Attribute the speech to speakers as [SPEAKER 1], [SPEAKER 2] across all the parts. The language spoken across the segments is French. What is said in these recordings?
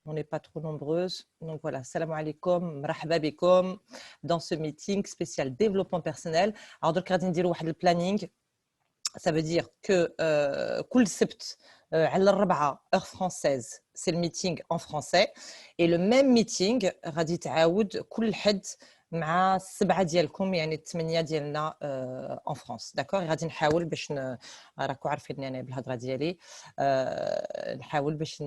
[SPEAKER 1] On n'est pas trop nombreuses. Donc voilà, salam alaikum, marhaba bikom dans ce meeting spécial développement personnel. Alors, donc, le planning, ça veut dire que كل سبت على 4 heure française, c'est le meeting en français. Et le même meeting غادي تعاود كل حد مع 7 ديالكم يعني 8 ديالنا en France. D'accord. غادي نحاول باش راكم عارفين انا بالهضره ديالي نحاول باش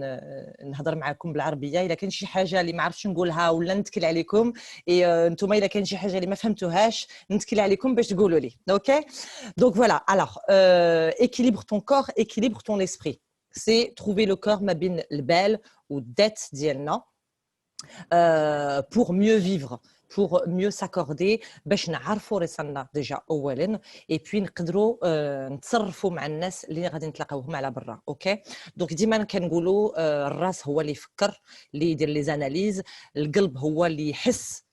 [SPEAKER 1] نهضر معكم بالعربيه. الا كان شي حاجه اللي ما عرفتش نقولها ولا نتكل عليكم انتم الا كان شي حاجه اللي ما فهمتوهاش نتكل عليكم باش تقولوا لي. اوكي. Donc voilà, alors, équilibre ton corps, équilibre ton esprit. C'est trouver le corps ma bin belle ou dette dielna pour mieux vivre, pour mieux s'accorder باش نعرفوا راسنا déjà اولا et puis نقدروا نتصرفوا مع الناس اللي غادي نتلاقاوهم على برا. اوكي. دونك ديما كنقولوا الراس هو اللي يفكر، اللي يدير لي زاناليز، القلب هو اللي يحس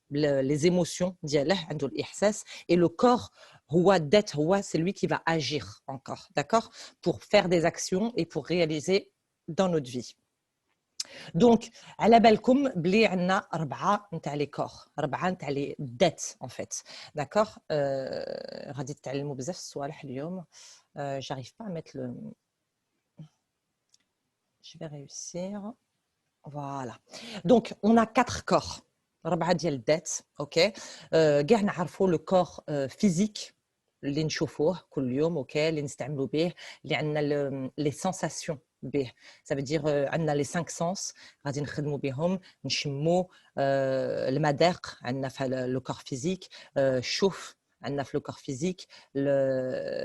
[SPEAKER 1] les émotions دياله عنده الاحساس et le corps هو dette هو c'est lui qui va agir encore, d'accord, pour faire des actions et pour réaliser dans notre vie. Donc, على بالكم بلي عندنا 4 نتاع لي كور، 4 نتاع لي ديت en fait. D'accord. غادي تتعلموا بزاف الصوالح اليوم. J'arrive pas à mettre le... Je vais réussir. Voilà. Donc, on a 4 corps. 4 ديال الديت. اوكي. كاع نعرفوا لو كور فيزيك اللي نشوفوه كل يوم، اوكي، اللي نستعملوا به، اللي عندنا لي سensation به. Ça veut dire عندنا les 5 sens غادي نخدموا بهم، نشموا المذاق عندنا في لو كور فيزيك، الشوف عندنا في لو كور فيزيك،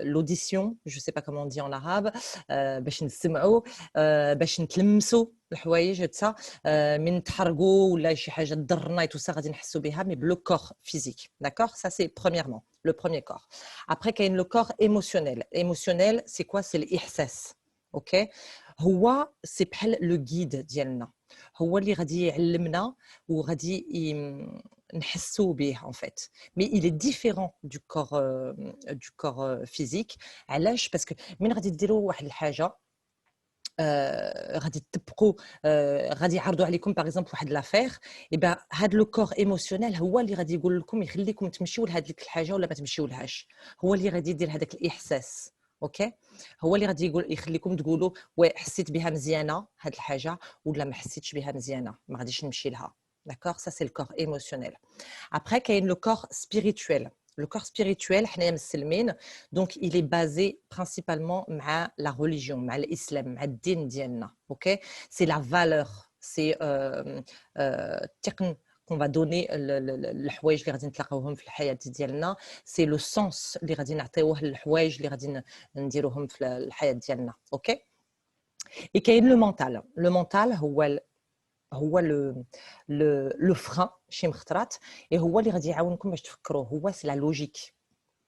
[SPEAKER 1] l'audition, je sais pas comment on dit en arabe، باش نسمعوا، باش نتلمسوا الحوايج هتا، من نتحرقوا ولا شي حاجه تضرنا tout ça غادي نحسوا بها مي بلو كور فيزيك. D'accord. Ça c'est premièrement le premier corps. Après كاين le corps émotionnel. Émotionnel c'est quoi? C'est الاحساس. اوكي. هو سي بحال لو غيد ديالنا، هو اللي غادي يعلمنا وغادي نحسوا به en fait. Mais il est différent du corps physique. علاش؟ باسكو من غادي ديروا واحد الحاجه غادي تطبقوا، غادي يعرضوا عليكم باغ اكزومبل واحد لافير، يبقى هذا لو كور ايموشنيل هو اللي غادي يقول لكم يخليكم تمشيو لهذيك الحاجه ولا ما تمشيو لهاش، هو اللي غادي يدير هذاك الاحساس. اوكي. هو اللي غادي يقول يخليكم تقولوا وي حسيت بها مزيانه هذه الحاجه ولا ما حسيتش بها مزيانه ما غاديش نمشي لها. D'accord. Ça c'est le corps émotionnel. Après كاين le corps spirituel. Le corps spirituel حنايا مسلمين، donc il est basé principalement مع la religion، مع الاسلام، مع الدين ديالنا. اوكي. c'est la valeur، c'est التقن qu'on va donner الحوايج اللي غادي نتلاقاوهم في الحياه ديالنا، c'est le sens اللي غادي نعطيوه للحوايج اللي غادي نديروهم في الحياه ديالنا. اوكي. et كاين le mental. Le mental هو لو فران شي مخطرات، هو اللي غادي يعاونكم باش تفكروا، هو سي لا لوجيك،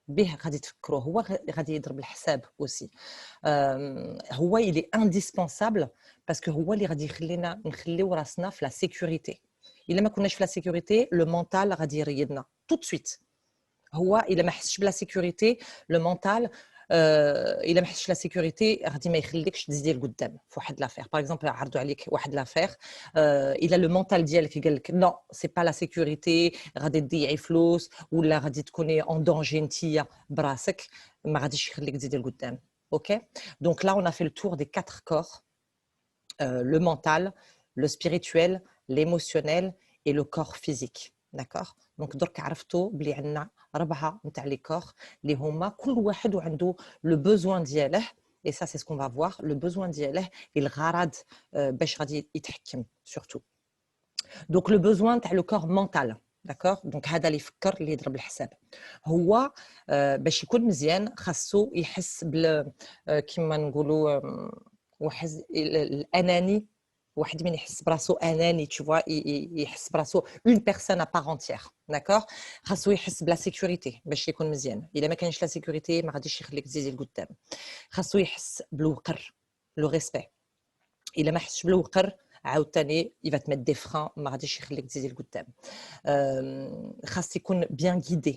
[SPEAKER 1] به غادي تفكروا، هو غادي يضرب الحساب اوسي. هو اللي انديسبونسابل باسكو هو اللي غادي يخلينا نخليو راسنا في لا سيكوريتي. الا ما كناش في لا سيكوريتي لو مونتال غادي يريدنا تو دو سويت. هو الا ما حسش بلا سيكوريتي لو مونتال الا ما حسش لا سيكوريتي غادي ما يخليكش تزيدي لقدام في واحد لافير. باغ اكزومبل عرضوا عليك واحد لافير، الا لو مونتال ديالك قال لك نو سي با لا سيكوريتي، غادي تضيعي فلوس ولا غادي تكوني اون دونجي نتيا براسك، ما غاديش يخليك تزيدي لقدام. اوكي. دونك لا اون ا في le tour des 4 corps، le mental, le spirituel, l'émotionnel et le corps physique. D'accord. Donc درك عرفتوا بلي عندنا 4 نتاع لي كور اللي هما كل واحد وعنده لو بوزوان دياله. et ça c'est ce qu'on va voir، le besoin دياله الغرض باش غادي يتحكم surtout. donc le besoin تاع le corps mental. d'accord. donc هذا اللي يفكر اللي يضرب الحساب، هو باش يكون مزيان خاصو يحس بال كيما نقولوا واحد الاناني، واحد من يحس براسو اناني tu vois، يحس براسو une personne à part entière. d'accord. خاصو يحس بلا سيكوريتي باش يكون مزيان، الا ما كانش لا سيكوريتي ما غاديش يخليك تزيدي لقدام. خاصو يحس بالوقر، لو ريسبي، الا ما حسش بالوقر عاوتاني il va te mettre des freins، ما غاديش يخليك تزيدي لقدام. خاص يكون bien guidé.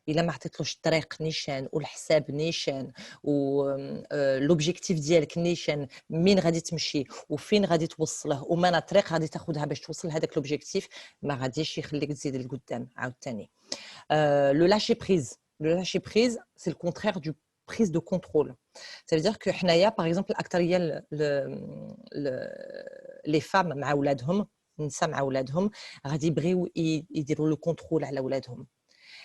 [SPEAKER 1] الا ما عطيتلوش الطريق نيشان والحساب نيشان ولوبجيكتيف ديالك نيشان، منين غادي تمشي وفين غادي توصله ومانا طريق غادي تاخذها باش توصل لهذاك لوبجيكتيف، ما غاديش يخليك تزيد لقدام عاوتاني. Le lâcher prise. Le lâcher prise, c'est le contraire du prise de contrôle. Ça veut dire que حنايا par exemple الأكثرية les femmes مع أولادهم، النساء مع أولادهم غادي يبغيو يديروا لو كونترول على أولادهم.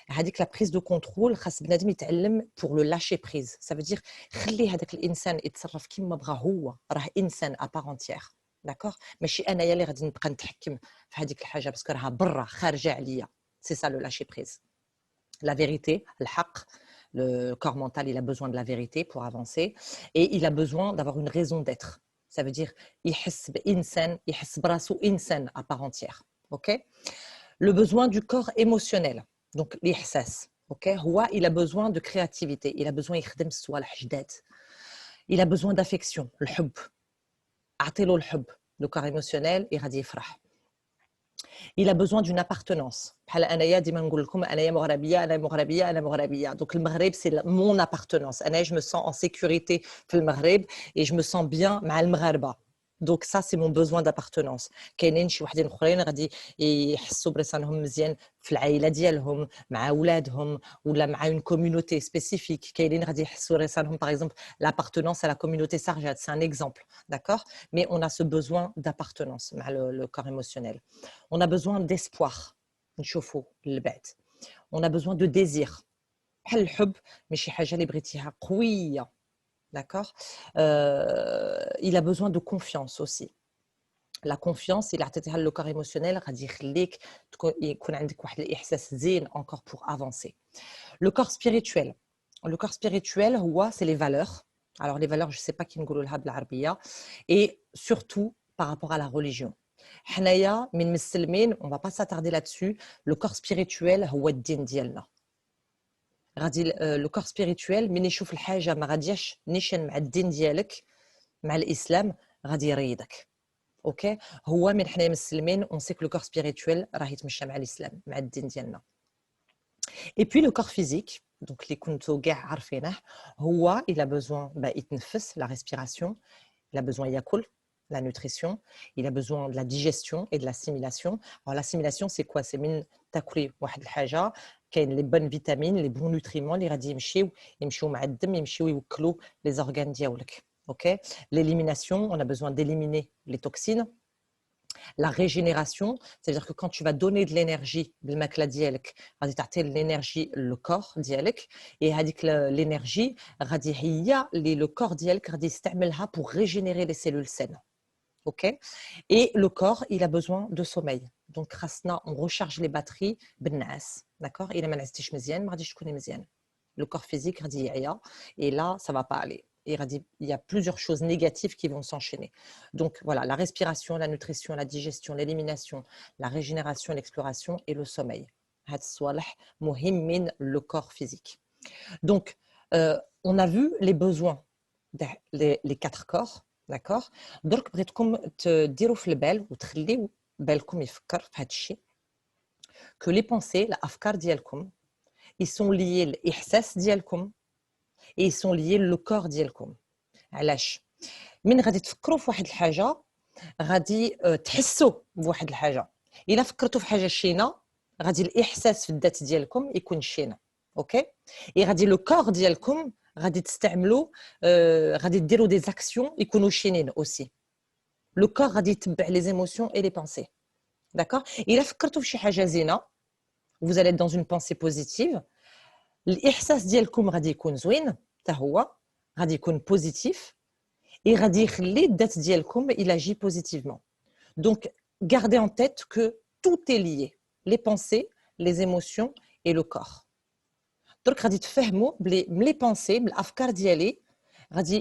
[SPEAKER 1] هذيك لا بريز دو كونترول خاص بنادم يتعلم pour le lâcher prise. Ça veut dire خلي هذاك الإنسان يتصرف كيما بغا هو، راه إنسان à part entière. داكوغ، ماشي أنايا اللي غادي نبقى نتحكم في هذيك الحاجة باسكو راها برا خارجة عليا. C'est ça le lâcher prise. La vérité, le corps mental, il a besoin de la vérité pour avancer et il a besoin d'avoir une raison d'être. Ça veut dire يحس بإنسان، يحس براسو إنسان à part entière. OK? Le besoin du corps émotionnel. Donc l'إحساس. OK? هو il a besoin de créativité, il a besoin يخدم الصوالح جداد. Il a besoin d'affection, الحب. أعطيله الحب. Le corps émotionnel غادي يفرح. Il a besoin d'une appartenance. بحال انايا ديما نقول لكم انايا مغربيه، انا مغربيه، انا مغربيه. Donc المغرب c'est mon appartenance. انايا je me sens en sécurité في المغرب et je me sens bien مع المغاربه. Donc ça c'est mon besoin d'appartenance. كاينين شي وحدين اخرين غادي يحسوا براسهم مزيان في العائله ديالهم مع اولادهم ولا مع une communauté spécifique. كاينين غادي يحسوا راسهم par exemple l'appartenance à la communauté sarjat, c'est un exemple, d'accord? Mais on a ce besoin d'appartenance مع le corps émotionnel. On a besoin d'espoir. نشوفوا للبعد. On a besoin de désir. بحال الحب ماشي حاجه اللي بغيتيها قويه. D'accord. Il a besoin de confiance aussi. La confiance, il عطيتيها le corps émotionnel غادي يخليك يكون عندك واحد الإحساس زين encore pour avancer. Le corps spirituel. Le corps spirituel هو c'est les valeurs. Alors les valeurs, je sais pas كي نقولوا لها بالعربيه. Et surtout par rapport à la religion. حنايا من مسلمين، on va pas s'attarder là-dessus. Le corps spirituel هو الدين ديالنا. غادي لو كور سبيريتويل من يشوف الحاجه ما غادياش نيشان مع الدين ديالك مع الاسلام غادي يريدك. اوكي، هو من حنا مسلمين اون سي كو لو كور سبيريتويل راه يتمشى مع الاسلام مع الدين ديالنا. اي بي لو كور فيزيك دونك اللي كنتو كاع عارفينه هو الى بوزوان يتنفس لا ريسبيراسيون، il a besoin ياكل la nutrition, il a besoin de la digestion et de l'assimilation. Alors l'assimilation c'est quoi? C'est من تاكلي واحد الحاجه كاين لي بون فيتامين لي بون نوتريمون اللي غادي يمشيو مع الدم، يمشيو يوكلوا لي زورغان ديالك. اوكي، l'élimination, on a besoin d'éliminer les toxines. La régénération, c'est-à-dire que quand tu vas donner de l'énergie بالماكله ديالك غادي تعطي l'énergie le corps ديالك et هذيك l'énergie غادي هي اللي le corps ديالك غادي يستعملها pour régénérer les cellules saines. OK. Et le corps, il a besoin de sommeil. Donc, on recharge les batteries بالنعاس. D'accord. Il a manastich مزيان ما غاديش تكوني مزيان. Le corps physique غادي يعيا et là, ça va pas aller. Il y a plusieurs choses négatives qui vont s'enchaîner. Donc, voilà, la respiration, la nutrition, la digestion, l'élimination, la régénération, l'exploration et le sommeil. هاد الصوالح مهم من le corps physique. Donc, on a vu les besoins les quatre corps. D'accord. درك بغيتكم تديروا في البال وتخليو بالكم يفكر في هذا الشيء que les pensées الافكار ديالكم ils sont liés الاحساس ديالكم et ils sont liés le corps ديالكم. علاش؟ من غادي تفكروا في واحد الحاجه غادي تحسوا بواحد الحاجه. الا فكرتوا في حاجه شينه غادي الاحساس في الذات ديالكم يكون شينه. اوكي، et غادي le corps ديالكم غادي تستعملوا غادي ديروا des actions يكونوا شينين aussi. Le corps غادي يتبع les émotions et les pensées. D'accord. إلا فكرتوا في شي حاجه زينه vous allez être dans une pensée positive. الإحساس ديالكم غادي يكون زوين حتى هو غادي يكون positif et غادي يخلي الذات ديالكم il agit positivement. Donc gardez en tête que tout est lié, les pensées, les émotions et le corps. درك غادي تفهموا بلي ملي بونسي من الافكار ديالي غادي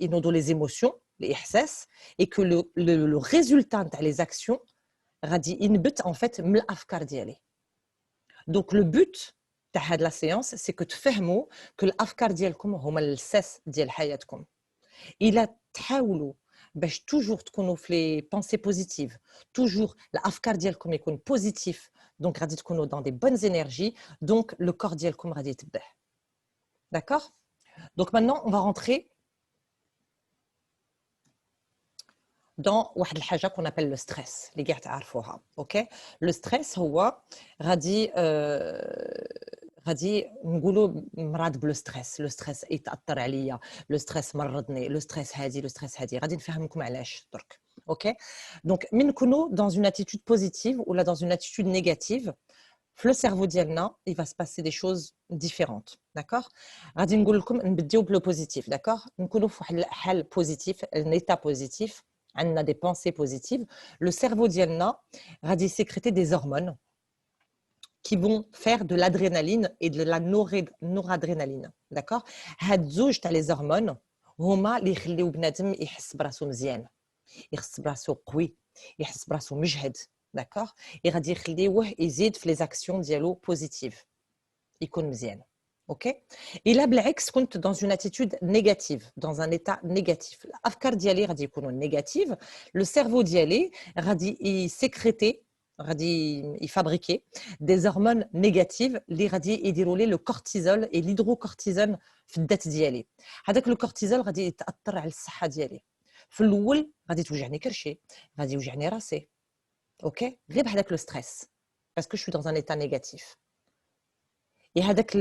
[SPEAKER 1] ينوضوا لي زيموسيون الاحساس et que le résultat تاع les actions غادي ينبت en fait من الافكار ديالي. Donc le but تاع هاد لا séance c'est que تفهموا que الافكار ديالكم هما الاساس ديال حياتكم. الا تحاولوا باش توجور تكونوا في لي بونسي بوزيتيف، توجور الافكار ديالكم يكون بوزيتيف دونك غادي تكونوا dans des bonnes énergies, donc le corps ديالكم غادي يتبع. D'accord? Donc maintenant on va rentrer dans واحد الحاجه qu'on appelle le stress اللي كاع تعرفوها. اوكي لو ستريس هو غادي نقولوا مرض بلو ستريس، لو ستريس يتاثر عليا، لو ستريس مرضني، لو ستريس هادي، لو ستريس هادي، غادي نفهمكم علاش درك. اوكي دونك من نكونوا dans une attitude positive ولا dans une attitude négative في لو سيرفو ديالنا il va se passer des choses différentes. d'accord غادي نقول لكم نبداو بلو بوزيتيف. d'accord نكونوا في واحد الحال بوزيتيف، ان ايتا بوزيتيف، عندنا des pensées positives. Le cerveau ديالنا غادي sécréter des hormones qui vont faire de l'adrénaline et de la noradrénaline. d'accord هاد زوج تاع les hormones هما اللي يخليو بنادم يحس براسو مزيان، يحس براسو قوي، يحس براسو مجهد. d'accord غادي يخليوه يزيد في les actions ديالو positive، يكون مزيان. ok الا بالعكس كنت dans une attitude négative, dans un état négatif، الافكار ديالي غادي يكونوا نيجاتيف، لو سيرفو ديالي غادي يسكريتي، غادي يفابريكي des hormones négatives اللي غادي يديروا لي لو كورتيزول et l'hydrocortisone في الذات ديالي. هذاك لو كورتيزول غادي يتاثر على الصحه ديالي. في الاول غادي توجعني كرشي، غادي يوجعني راسي. اوكي غير بهذاك لو ستريس باسكو شو dans un état négatif. Et هذاك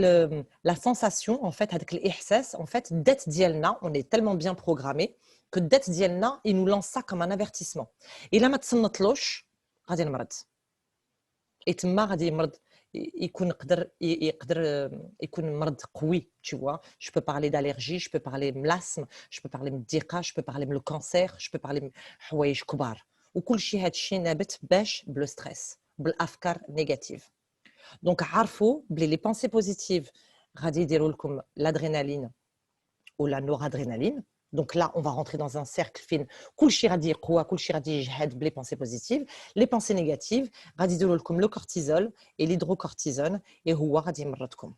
[SPEAKER 1] la sensation en fait هذاك الاحساس en fait الذات ديالنا on est tellement bien programmé que الذات ديالنا il nous lance ça comme un avertissement. الا ما تصنتلوش غادي نمرض، تما غادي يمرض، يكون يقدر يكون مرض قوي. tu vois je peux parler d'allergie, je peux parler de l'asthme, je peux parler de الضيقه، je peux parler de le cancer, je peux parler حوايج كبار، وكل شيء هذا الشيء نابت باش بلو ستريس، بالافكار نيجاتيف. دونك عارفوا بلي لي بونسي بوزيتيف غادي يديروا لكم l'adrénaline ou la noradrénaline. Donc là, on va rentrer dans un cercle فين كلشي غادي يقوى، كلشي غادي يجهد بلي بونسي بوزيتيف. لي بونسي نيجاتيف غادي يديروا لكم لو كورتيزول et l'hydrocortisone هو غادي يمرضكم.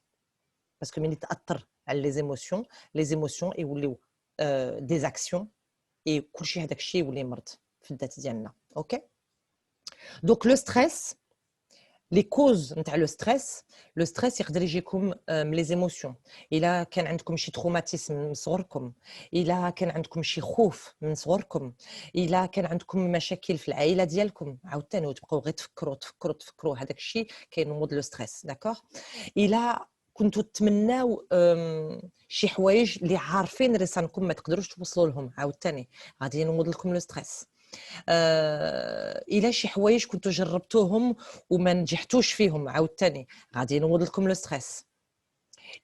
[SPEAKER 1] باسكو من يتاثر على لي زيموسيون، لي زيموسيون يوليو دي زاكسيون et كلشي هذاك الشيء يولي مرض في الذات ديالنا. اوكي دونك لو ستريس، لي كوز نتاع لو ستريس يقدر يجيكم من لي زيموسيون. الا كان عندكم شي تروماتيسم من صغركم، الا كان عندكم شي خوف من صغركم، الا كان عندكم مشاكل في العائله ديالكم عاوتاني وتبقاو غير تفكروا هذاك الشيء كاين مود لو ستريس. داكوغ الا كنتوا تتمناو شي حوايج اللي عارفين رسانكم ما تقدروش توصلوا لهم عاوتاني غادي ينوض لكم لو ستريس. الا شي حوايج كنتو جربتوهم وما نجحتوش فيهم عاوتاني غادي ينوض لكم لو ستريس.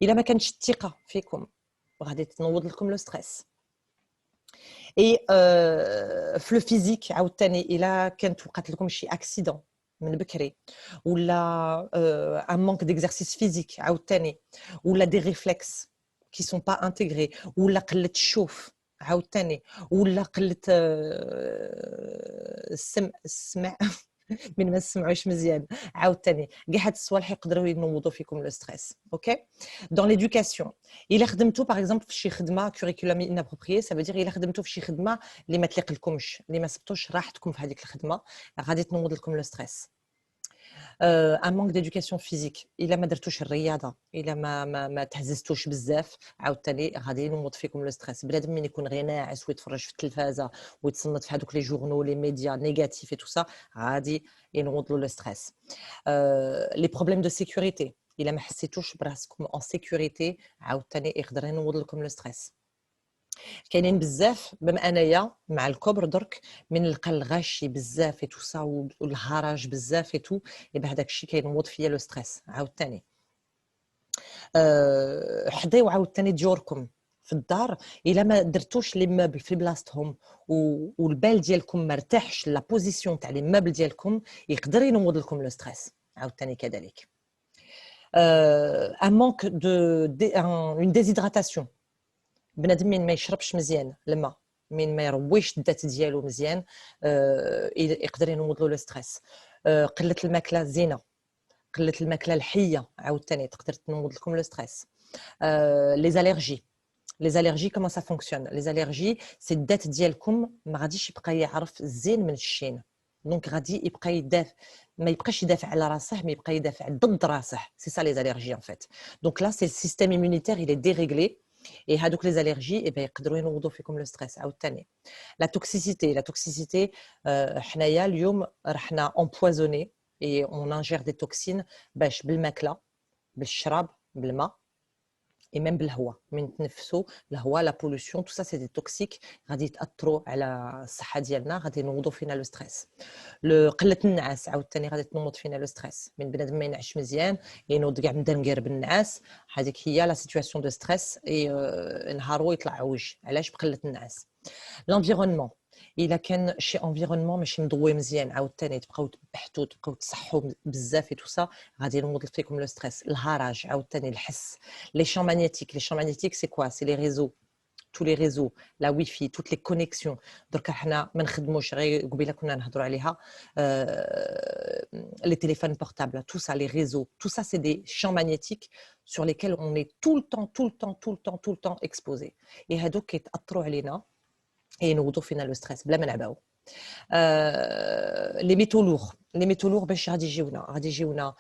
[SPEAKER 1] الا ما كانتش الثقه فيكم غادي تنوض لكم لو ستريس. اي في لو فيزيك عاوتاني الا كانت وقعت لكم شي اكسيدون من بكري، ولا ان مانك ديكزارسيس فيزيك عاوتاني، ولا دي ريفلكس كي سون با انتيغري، ولا قله الشوف عاوتاني، ولا قله السمع من ما تسمعوش مزيان عاوتاني، كاع هاد الصوالح يقدروا ينوضوا فيكم لو ستريس. اوكي دون ليدوكاسيون الا خدمتو باغ اكزومبل في شي خدمه كوريكولوم انابروبريي، سا فو دير الا خدمتو في شي خدمه اللي ما تليق لكمش، اللي ما سبتوش راحتكم في هذيك الخدمه، غادي تنوض لكم لو ستريس. ان مانك ديدوكاسيون فيزيك، الا ما درتوش الرياضه، الا ما تهززتوش بزاف عاوتاني غادي ينوض فيكم لو ستريس. بنادم من يكون غير ناعس ويتفرج في التلفازه ويتصنت في هذوك لي جورنو لي ميديا نيجاتيف اي تو سا غادي ينوض له لو ستريس. لي بروبليم دو سيكوريتي، الا ما حسيتوش براسكم اون سيكوريتي عاوتاني يقدر ينوض لكم لو ستريس. كاينين بزاف بما انايا مع الكبر درك من نلقى الغاشي بزاف تو سا والهراج بزاف تو، يبقى هذاك الشيء كينوض فيا لو ستريس عاوتاني. حضيو عاوتاني ديوركم في الدار الا ما درتوش لي مeubles في بلاصتهم والبال ديالكم ما ارتاحش لا بوزيسيون تاع لي مeubles ديالكم يقدر ينوض لكم لو ستريس عاوتاني كذلك. ان مانك دو اون ديزيدراتاسيون، بنادم من ما يشربش مزيان الماء، من ما يرويش الذات ديالو مزيان يقدر ينوض له لو ستريس. قله الماكله الزينه، قله الماكله الحيه عاوتاني تقدر تنوض لكم لو ستريس. لي زاليرجي، لي زاليرجي كومون سا فونكسيون؟ لي زاليرجي سي الذات ديالكم ما غاديش يبقى يعرف الزين من الشين. دونك غادي يبقى يدافع ما يبقاش يدافع على راسه mais يبقى يدافع ضد راسه سي ça les allergies en fait donc là c'est le système immunitaire il est déréglé et هادوك les allergies يقدروا ينوضوا فيكم le stress عاوتاني la toxicité حنايا اليوم رحنا empoisonné et on ingère des toxines باش بالماكله بالشراب بالماء et même بالهواء من نتنفسوا الهواء la pollution tout ça c'est des toxiques غادي يتاثروا على الصحه ديالنا غادي ينوضوا فينا لو ستريس قله النعاس عاوتاني غادي تنوض فينا لو ستريس من بنادم ما ينعش مزيان ينوض كاع مدنقر بالنعاس هذيك هي لا سيتوياسيون دو ستريس نهارو يطلع عوج علاش بقله النعاس l'environnement الا كان شي انفيرونمون ماشي مضوي مزيان عاوتاني تبقاو تبحثوا تبقاو تصحوا بزاف اي تو سا غادي ينوض فيكم لو ستريس الهرج عاوتاني الحس لي شون ماغنيتيك سي كوا سي لي ريزو tous les réseaux, la Wi-Fi, toutes les connexions. Donc, حنا ما نخدموش غير قبيله كنا نهضروا عليها les téléphones portables, tout ça, les réseaux, tout ça, c'est des champs magnétiques sur lesquels on est tout le temps exposé. Et هادوك كيتأثروا علينا et ينوضوا فينا لو ستريس بلا ما نعباو. les métaux lourds باش غادي يجيونا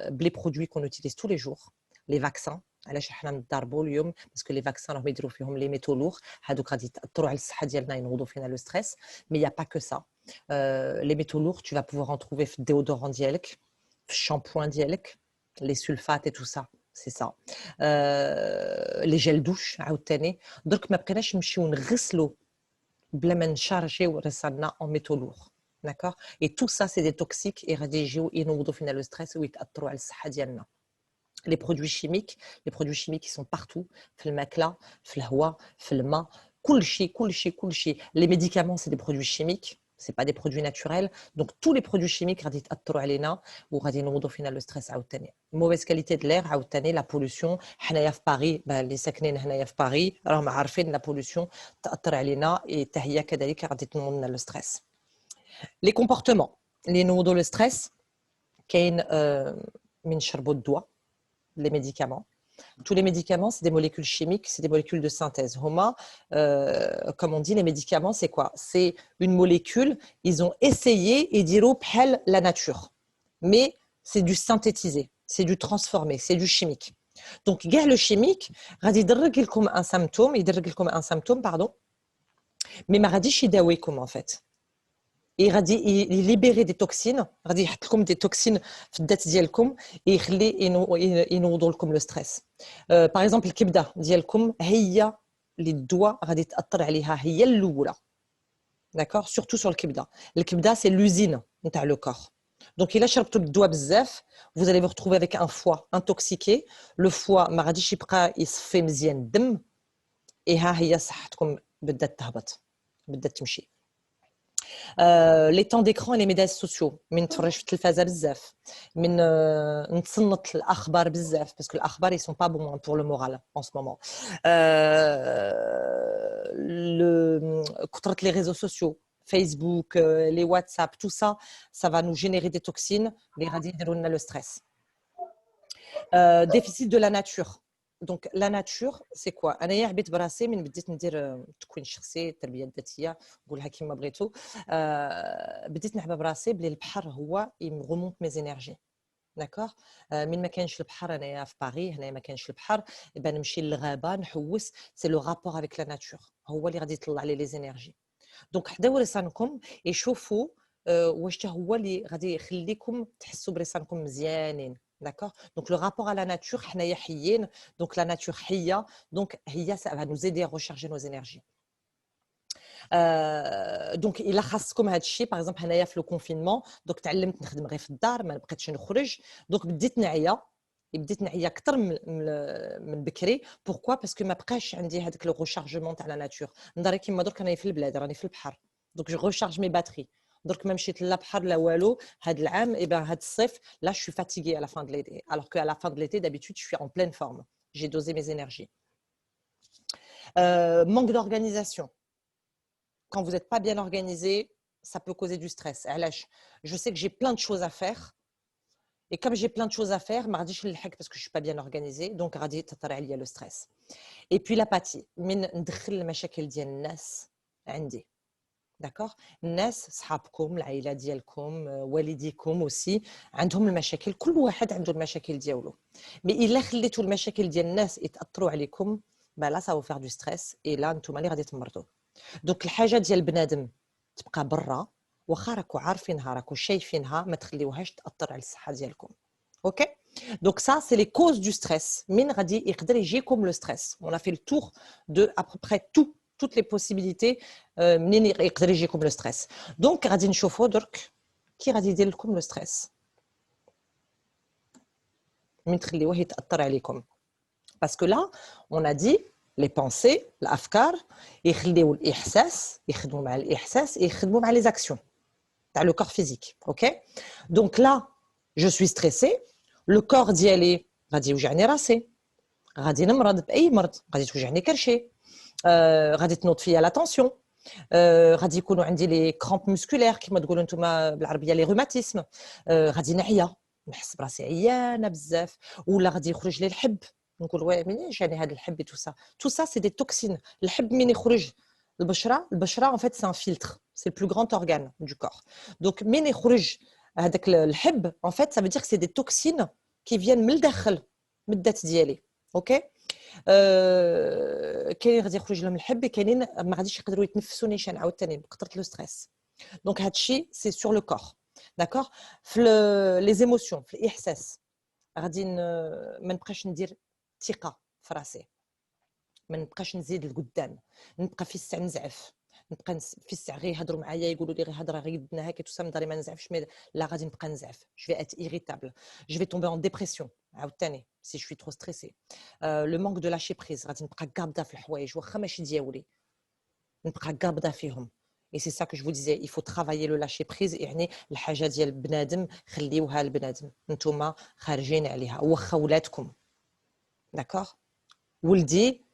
[SPEAKER 1] بلي برودوي qu'on utilise tous les jours, les vaccins علاش حنا نضربوا اليوم باسكو لي فاكسان راهم يديروا فيهم لي ميتو لوغ هادوك غادي ياثروا على الصحه ديالنا ينوضوا فينا لو ستريس مي يا با كو سا لي ميتو لوغ tu vas pouvoir en trouver في الديودورون ديالك في الشامبوان ديالك لي سولفات et tout ça c'est ça لي جيل دوش عاوتاني درك ما بقيناش نمشيو نغسلوا بلا ما نشارجيو راسنا en métaux lourds d'accord et tout ça c'est des toxiques et غادي يجيو ينوضوا فينا لو ستريس ويتاثروا على الصحه ديالنا les produits chimiques qui sont partout في الماكله في الهواء في الماء كل شيء les médicaments c'est des produits chimiques c'est pas des produits naturels donc tous les produits chimiques غادي يتاثروا علينا وغادي ينوضوا فينا لو ستريس عاوتاني mauvaise qualité de l'air عاوتاني la pollution حنايا في باري اللي ساكنين هنايا في باري راهم عارفين la pollution تاثر علينا حتى هي كذلك غادي تنوض لنا لو ستريس les comportements اللي ينوضوا لو ستريس كاين من نشربوا الدواء les médicaments. Tous les médicaments, c'est des molécules chimiques, c'est des molécules de synthèse. Homa, comme on dit, les médicaments, c'est quoi? C'est une molécule, ils ont essayé et dire la nature. Mais c'est du synthétisé, c'est du transformé, c'est du chimique. Donc, le chimique, il يدرك un symptôme, pardon, mais ما غاديش يداويكم en fait. et غادي يليبيري دي توكسين غادي يحط لكم دي توكسين في الذات ديالكم يخلي ينوضوا لكم لو ستريس باغ اكزومبل الكبده ديالكم هي اللي الدواء غادي تاثر عليها هي الاولى داكور سورتو سور الكبده سي لوزين نتاع لو كور دونك الا شربتوا الدواء بزاف vous allez vous retrouver avec un foie intoxiqué le foie ما غاديش يبقى يصفي مزيان الدم ها هي صحتكم بدات تهبط بدات تمشي لي طون ديكرون لي ميديا سوسيو من نتفرج في التلفازه بزاف من نتصنت الاخبار بزاف باسكو الاخبار ils sont pas bons pour le moral en ce moment كثرة les réseaux sociaux Facebook les WhatsApp tout ça ça va nous générer des toxines اللي غادي يديروا لنا le stress déficit de la nature دونك لا ناتور سي كوا انايا عبيت براسي من بديت ندير التكوين الشخصي التربيه الذاتيه نقولها كما بغيتو بديت نحبب براسي بلي البحر هو يغومونت مي زينيرجي داكوغ من ما كانش البحر انايا في باري هنايا ما كانش البحر نمشي للغابه نحوس سي لو رابور افيك لا ناتور هو اللي غادي يطلع لي زينيرجي دونك حداو راسانكم يشوفوا واش هو اللي غادي يخليكم تحسوا براسانكم مزيانين d'accord donc le rapport à la nature حنايا حيين donc la nature حيه donc هي ça va nous aider à recharger nos énergies دونك الا خاصكم هذا الشيء باغ اكزومبل هنايا في لو كونفينمون دونك تعلمت نخدم غير في الدار ما بقيتش نخرج دونك بديت نعيا اكثر من بكري بوركوا باسكو ما بقاش عندي هذاك لو ريشارجمون تاع لا ناتور نضري كيما درك انا في البلاد راني في البحر دونك جو ريشارج مي باتري درك ما مشيت لا بحر لا والو هذا العام اي بان هذا الصيف لا je suis fatiguée à la fin de l'été alors que à la fin de l'été d'habitude je suis en pleine forme j'ai dosé mes énergies manque d'organisation quand vous n'êtes pas bien organisé ça peut causer du stress je sais que j'ai plein de choses à faire et comme j'ai plein de choses à faire ما غاديش نلحق parce que je suis pas bien organisée donc غادي تطرى عليا le stress et puis l'apathie من ندخل المشاكل ديال الناس عندي داكوغ الناس صحابكم العائله ديالكم والديكم اوسي عندهم المشاكل كل واحد عنده المشاكل ديالو مي الا خليتوا المشاكل ديال الناس يتاثروا عليكم لا سا فير دو ستريس اي لا نتوما اللي غادي تمرضوا دونك الحاجه ديال بنادم تبقى برا واخا راكو عارفينها راكو شايفينها ما تخليوهاش تاثر على الصحه ديالكم اوكي دونك ça c'est les causes du stress من غادي يقدر يجيكم لو ستريس on a fait le tour de à peu près toutes les possibilités منين يقدر يجيكم لو ستريس دونك غادي نشوفوا درك كي غادي يدير لكم لو ستريس من تخليوه يتاثر عليكم باسكو لا on a dit les pensées الافكار يخليو الاحساس يخدموا مع الاحساس يخدموا مع les actions تاع لو كور فيزيك اوكي دونك لا جو سوي ستريسي لو كور ديالي غادي يوجعني راسي غادي نمرض باي مرض غادي توجعني كرشي غادي تنوض فيا لا طونسيون غادي يكونوا عندي لي كرامب موسكولير كما تقولوا نتوما بالعربيه لي روماتيسم غادي نعيا نحس براسي عيانه بزاف ولا غادي يخرج لي الحب نقول واه منين جاني هذا الحب تو سا سي دي توكسين الحب من يخرج البشره en fait c'est un filtre c'est le plus grand organe du corps donc من يخرج هذاك الحب en fait ça veut dire que c'est des toxines qui viennent من الداخل من الذات ديالي اوكي كاينين غادي يخرج لهم الحب كاينين ما غاديش يقدروا يتنفسوا نيشان عاوتاني بقدره لو ستريس دونك هادشي سي سور لو كور داكوغ في لي زيموسيون في الاحساس غادي ما نبقاش ندير ثقه في راسي ما نبقاش نزيد لقدام نبقى في الساعه نزعف نبقى في الساعه غير يهضروا معايا يقولوا لي غير هضره غير يدنا هكا توسا داري ما نزعفش لا غادي نبقى نزعف جو في ات irritable je vais tomber en dépression عاوتاني si je suis trop stressée le manque de lâcher prise غادي نبقى قابضه في الحوايج واخا ماشي ديالي نبقى قابضه فيهم et c'est ça que je vous disais il faut travailler le lâcher prise يعني الحاجه ديال بنادم خليوها لبنادم نتوما خارجين عليها واخا ولادكم داكوغ ولدي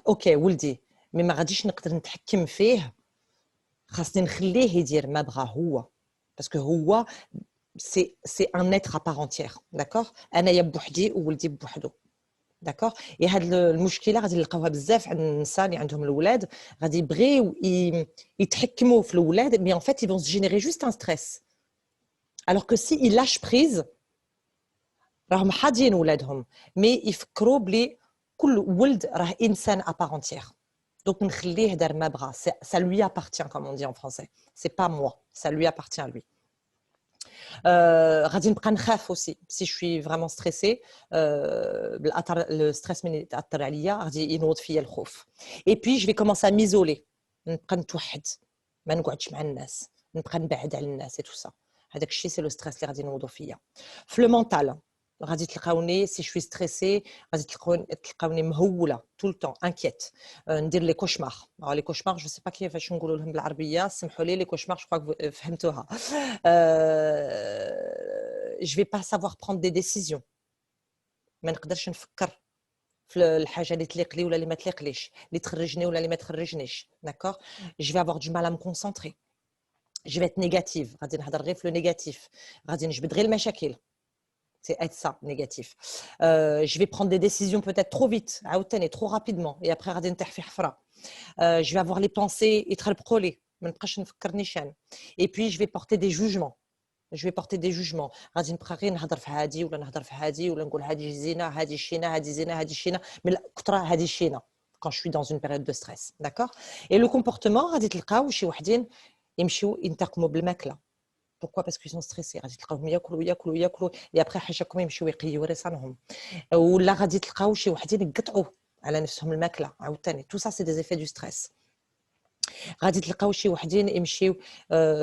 [SPEAKER 1] اوكي ولدي مي ما غاديش نقدر نتحكم فيه خاصني نخليه يدير ما بغا هو باسكو هو سي ان اتر ا بار انتيير داكوغ انايا بوحدي وولدي بوحدو داكوغ اي هاد المشكله غادي نلقاوها بزاف عند النساء اللي عندهم الاولاد غادي يبغيو يتحكموا في الاولاد مي ان فيت يفون جينيري جوست ان ستريس alors que si ils lâchent prise راهم حاضين ولادهم مي يفكروا بلي كل ولد راه انسان ا بار انتيير دونك نخليه دار ما بغا ça lui appartient comme on dit en français c'est pas moi ça lui appartient à lui غادي نبقى نخاف aussi si je suis vraiment stressée بالاثر الستريس من يتاثر عليا غادي ينوض فيا الخوف et puis je vais commencer à m'isoler نبقى نتوحد ما نقعدش مع الناس نبقى نبعد على الناس et tout ça هذاك الشيء سي لو ستريس اللي غادي نوضوا فيا في لو مونتال غادي تلقاوني سي شوي ستريسي غادي تلقاوني مهوله طول الوقت انكيت ندير لي كوشمار لي كوشمار جو سي با كيفاش نقولوا لهم بالعربيه سمحوا لي كوشمار جو كوا فهمتوها جو في با سافوار بروند دي ديسيزيون ما نقدرش نفكر في الحاجه اللي تليق لي ولا اللي ما تليقليش اللي تخرجني ولا اللي ما تخرجنيش داكوغ جو في افوار دو مال ا مو كونسونطري جو في ات نيجاتيف غادي نهضر غير في لو نيجاتيف غادي نجبد غير المشاكل c'est être ça, négatif. Je vais prendre des décisions peut-être trop vite, trop rapidement, et après, je vais avoir les pensées et puis je vais porter des jugements. Je vais porter des jugements. Quand je suis dans une période de stress, d'accord? Et le comportement, pourquoi parce qu'ils sont stressés غادي تلقاوهم ياكلوا et après حاشاكم يمشيو يقيوا راسهم ولا غادي تلقاو شي وحدين يقطعوا على نفسهم الماكله عاوتاني tout ça c'est des effets du stress غادي تلقاو شي وحدين يمشيو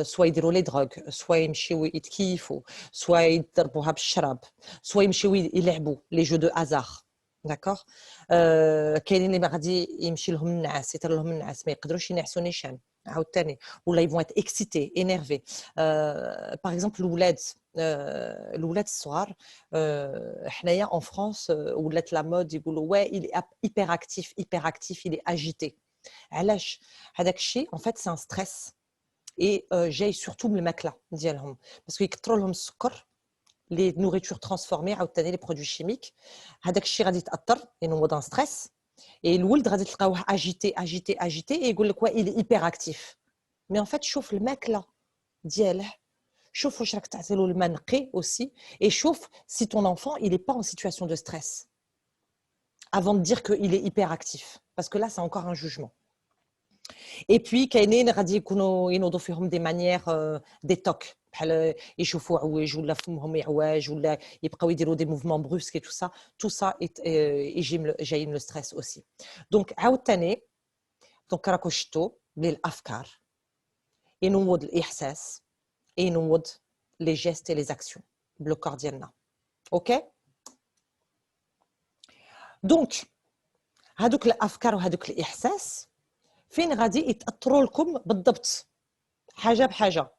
[SPEAKER 1] سوا يديروا لي دروغ سوا يمشيو يتكيفوا سوا يضربوها بالشراب سوا يمشيو يلعبوا لي جو دو هازار داكوغ كاينين اللي غادي يمشي لهم النعاس يطير لهم النعاس ما يقدروش ينعسوا نيشان عاوتاني ولا يفون ات اكسيتي انيرفي باغ اكزومبل الولاد الصغار حنايا اون فرانس ولات لا مود يقولوا وا il est hyper actif il est agité علاش هذاك الشيء en fait c'est un stress et جاي surtout من الماكله ديالهم باسكو يكثروا لهم السكر les nourritures transformées عاوتاني les produits chimiques هذاك الشيء غادي يتاثر ينوض ان ستريس et الولد غادي تلقاوه agité et يقول لك وا il est hyper actif mais en fait شوف الماكله دياله شوف واش راك تعطي له الماء نقي aussi et شوف si ton enfant il est pas en situation de stress avant de dire qu'il est hyperactif parce que là c'est encore un jugement. Et puis كاينين غادي يكونوا ينوضوا فيهم des manières des tocs بحال يشوفوا عويج ولا فمهم يعواج ولا يبقاو يديروا des mouvements brusques et tout ça جاي من le stress aussi. Donc عاوتاني دونك راكو شفتوا بلي الافكار ينوض الاحساس ينوض les gestes et les actions بالكور ديالنا. اوكي دونك هادوك الافكار وهادوك الاحساس فين غادي يتاثروا لكم بالضبط حاجه بحاجه.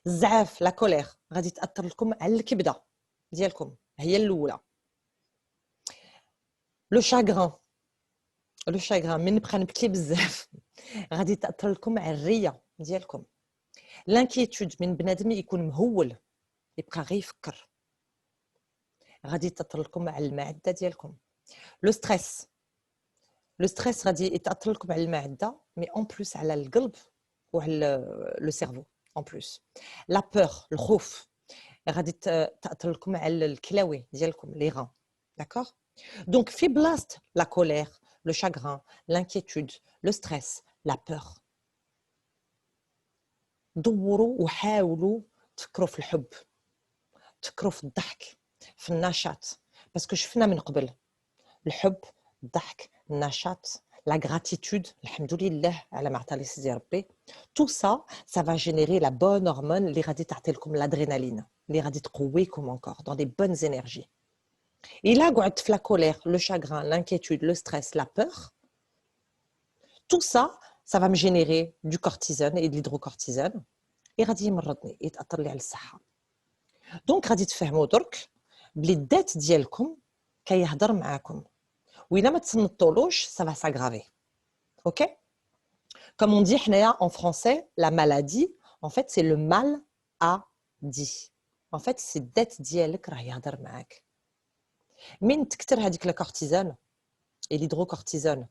[SPEAKER 1] الزعاف لا كولير غادي تاثر لكم على الكبده ديالكم هي الاولى. لو شاغران من نبقى نبكي بزاف غادي تاثر لكم على الريه ديالكم. لانكيتود من بنادم يكون مهول يبقى غير يفكر غادي تاثر لكم على المعده ديالكم. لو ستريس غادي يتاثر لكم على المعده مي اون بلوس على القلب وعلى لو سيرفو اون بلوس. لا بور الخوف غادي تاثر لكم على الكلاوي ديالكم لي غان. داكوغ دونك في بلاصه لا كولير لو شاغران لانكيتود لو ستريس لا بور دوروا وحاولوا تفكروا في الحب تفكروا في الضحك في النشاط باسكو شفنا من قبل الحب الضحك النشاط la gratitude الحمد لله على ما عطاني سيدي ربي tout ça ça va générer la bonne hormone اللي غادي تعطي لكم l'adrénaline اللي غادي تقويكم encore dans des bonnes énergies. Et là قعدت في la colère le chagrin l'inquiétude le stress la peur tout ça ça va me générer du cortisone et de l'hydrocortisone et غادي يمرضني يتاثر لي على الصحه. دونك غادي تفهموا درك بلي الذات ديالكم كيهضر معاكم وإلا ما تصنتولوش ça va s'aggraver. OK? Comme on dit حنايا en français la maladie en fait c'est le mal à dit. En fait c'est الذات ديالك راه يهضر معاك. من تكثر هذيك الكورتيزون et l'hydrocortisone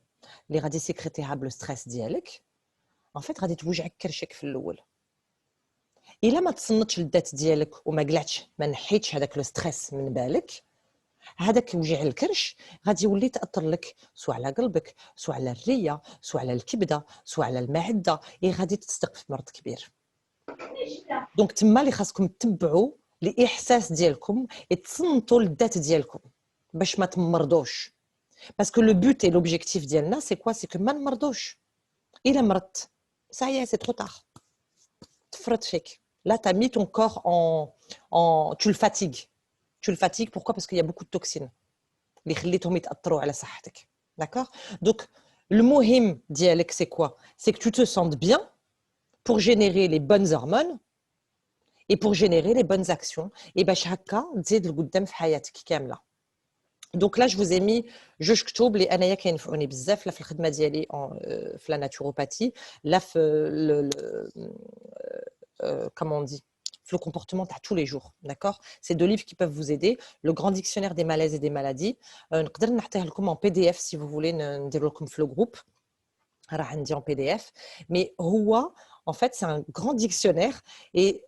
[SPEAKER 1] اللي غادي سيكريتيها بالستريس ديالك en fait غادي توجعك كرشك في الاول. الا ما تصنتش الذات ديالك وما قلعتش ما نحيتش هذاك لو ستريس من بالك هذاك وجع الكرش غادي يولي تاثر لك سواء على قلبك سواء على الريه سواء على الكبده سواء على المعده غادي تصدق في مرض كبير. دونك تما اللي خاصكم تتبعوا الاحساس ديالكم تصنتوا للذات ديالكم باش ما تمرضوش باسكو لو بوت اي لوبجيكتيف ديالنا سي كوا سي كو ما نمرضوش. الا مرضت ça y est c'est trop tard تفرط فيك. Là, tu as mis ton corps tu le fatigues. Tu le fatigues, pourquoi? Parce qu'il y a beaucoup de toxines. اللي خليتهم يتأثروا على صحتك. D'accord? Donc, le مهم ديالك, c'est quoi? C'est que tu te sentes bien pour générer les bonnes hormones et pour générer les bonnes actions. Et باش هكا تزيد لقدام في حياتك كاملة. Donc là, je vous ai mis جوج كتب اللي انايا كينفعوني بزاف لا في الخدمه ديالي في لا ناتوروباثي لا في comment on dit, le comportement à tous les jours, d'accord? C'est deux livres qui peuvent vous aider. Le grand dictionnaire des malaises et des maladies. نقدر نعطيه لكم en PDF si vous voulez ندير لكم في le groupe. راه عندي en PDF. Mais هو en fait c'est un grand dictionnaire et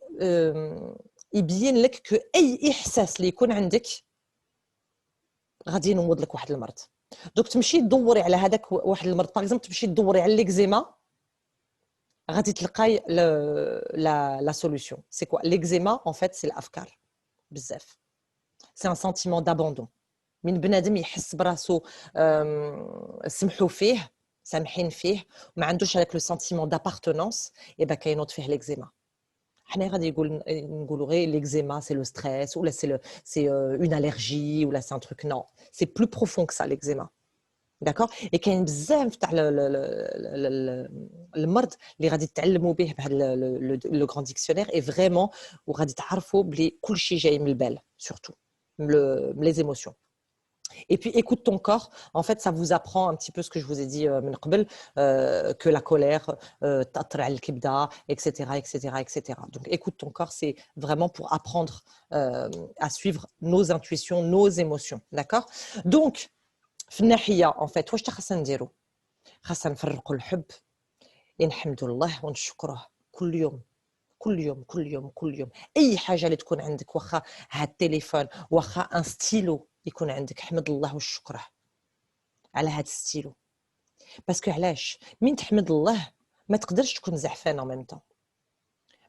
[SPEAKER 1] يبين لك que اي احساس اللي يكون عندك غادي ينوض لك واحد المرض. دوك تمشي تدوري على هذاك واحد المرض باغ اكزومبل تمشي تدوري على ليكزيما غادي تلقاي la solution. C'est quoi? L'eczéma, en fait, c'est l'afkar. بزاف. C'est un sentiment d'abandon. من بنادم يحس براسو سمحوا فيه سامحين فيه وما عندوش هذاك لو سنتيمون d'appartenance et ben كاينوض فيه l'eczéma. حنا غادي نقولوا غير l'eczéma c'est le stress ou là c'est une allergie ou là c'est un truc. Non, c'est plus profond que ça l'eczéma. D'accord? Et كاين بزاف تاع المرض اللي غادي تتعلموا به بهذا لو غران ديكسيونير اي فريمون وغادي تعرفوا بلي كلشي جاي من البال surtout les émotions. Et puis écoute ton corps, en fait ça vous apprend un petit peu ce que je vous ai dit من قبل que la colère تأثر على الكبده etc. Donc écoute ton corps, c'est vraiment pour apprendre à suivre nos intuitions, nos émotions, d'accord? Donc في الناحيه en fait واش خاصنا نديرو؟ خاصنا نفرقوا الحب نحمدوا الله ونشكروه كل يوم كل يوم كل يوم كل يوم اي حاجه اللي تكون عندك واخا هاد التليفون واخا ان ستيلو يكون عندك حمد الله والشكره على هاد الستيلو باسكو علاش من تحمد الله ما تقدرش تكون زعفان en même temps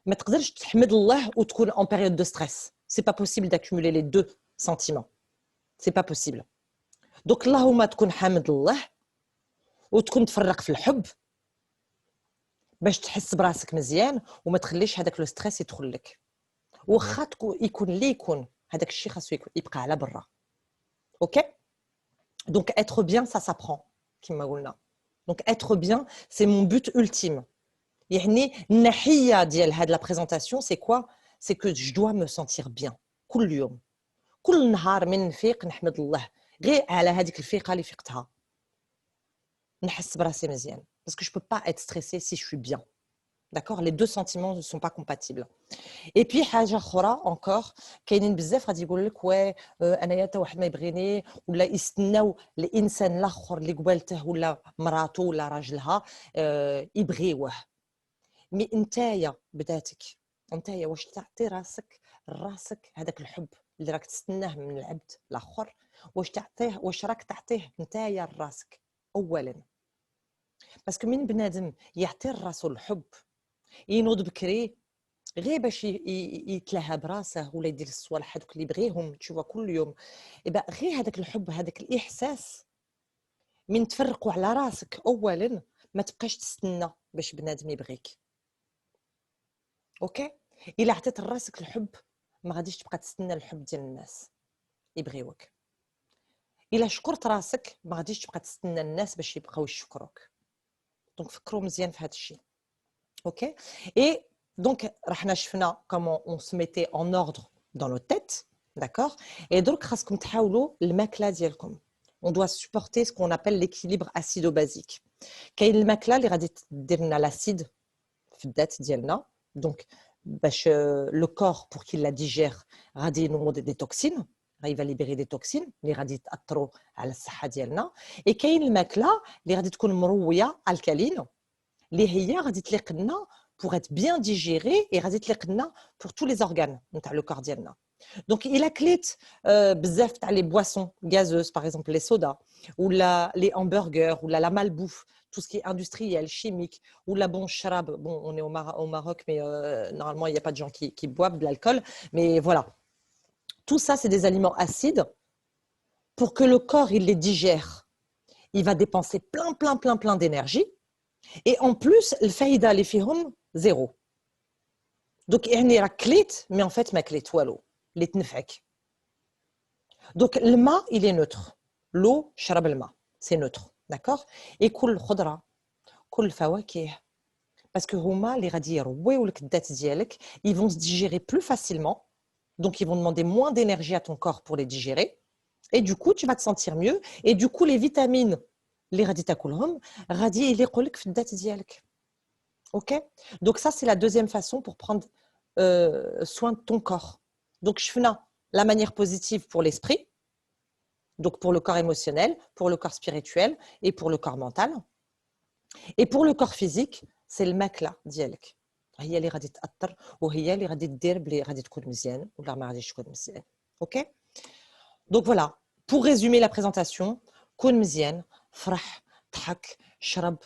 [SPEAKER 1] ما تقدرش تحمد الله وتكون en période de stress c'est pas possible d'accumuler les deux sentiments c'est pas possible donc اللهم تكون حامد الله وتكون تفرق في الحب باش تحس براسك مزيان وما تخليش هذاك لو ستريس يدخل لك واخا يكون اللي يكون هذاك الشيء خاصو يبقى على برا اوكي دونك être bien ça s'apprend كما قلنا دونك être bien c'est mon but ultime يعني الناحيه ديال هاد لا بريزونطاسيون سي كوا سي كو جو دوا مو سنتير بيان كل يوم كل نهار من نفيق نحمد الله غير على هذيك الفيقه اللي فيقتها نحس براسي مزيان parce que je peux pas être stressée si je suis bien d'accord les deux sentiments ne sont pas compatibles et puis حاجه اخرى encore كاينين بزاف غادي يقول لك واه انايا حتى واحد ما يبغيني ولا يستناو الانسان الاخر اللي قبالته ولا مراته ولا راجلها يبغيوه مي نتايا بذاتك نتايا واش تعطي راسك هذاك الحب اللي راك تستناه من العبد الاخر واش راك تعطيه نتايا لراسك اولا باسكو من بنادم يعطي راسو الحب ينوض بكري غير باش يتلهى براسه ولا يدير الصوالح هذوك اللي يبغيهم تشوفوا كل يوم يبقى غير هذاك الحب هذاك الاحساس من تفرقوا على راسك اولا ما تبقاش تستنى باش بنادم يبغيك اوكي الا عطيت راسك الحب ما غاديش تبقى تستنى الحب ديال الناس يبغيوك الا شكرت راسك ما غاديش تبقى تستنى الناس باش يبقاو يشكروك دونك فكروا مزيان في هذا الشيء اوكي اي دونك رحنا شفنا comment on se mettait en ordre dans nos têtes d'accord et donc خاصكم تحاولوا الماكله ديالكم on doit supporter ce qu'on appelle l'équilibre acido-basique كاين الماكله اللي غادي دير لنا لاسيد في الذات ديالنا دونك باش le corps pour qu'il la digère غادي ينوض des toxines غيبقى ليبيري دي توكسين اللي غادي تاثروا على الصحه ديالنا اي كاين الماكله اللي غادي تكون مرويه الكالين اللي هي غادي تليق لنا pour être bien digéré et غادي تليق لنا pour tous les organes نتاع لو كور ديالنا دونك الا كليت بزاف تاع لي بواسون غازوز باغ اكزومبل لي صودا ولا لي همبرغر ولا لا malbouffe tout ce qui est industriel chimique ou la bon شراب bon on est au Maroc mais normalement il y a pas de gens qui boivent de l'alcool mais voilà tout ça c'est des aliments acides pour que le corps il les digère il va dépenser plein d'énergie et en plus الفايده اللي فيهم زيرو donc يعني راك كليت mais en fait ما كليت والو اللي تنفعك donc الماء il est neutre l'eau شرب الماء c'est neutre d'accord et كل خضره كل فواكه parce que هما اللي غادي يرويو لك الذات ديالك ils vont se digérer plus facilement donc ils vont demander moins d'énergie à ton corps pour les digérer et du coup tu vas te sentir mieux et du coup les vitamines اللي غادي تاكلهم غادي يليقوا لك في الذات ديالك OK donc ça c'est la deuxième façon pour prendre soin de ton corps donc شفنا la manière positive pour l'esprit donc pour le corps émotionnel pour le corps spirituel et pour le corps mental et pour le corps physique c'est الماكله ديالك هي اللي غادي تاثر وهي اللي غادي دير بلي غادي تكون مزيان ولا ما غاديش تكون مزيان OK donc voilà pour résumer la présentation كون مزيان فرح ضحك شرب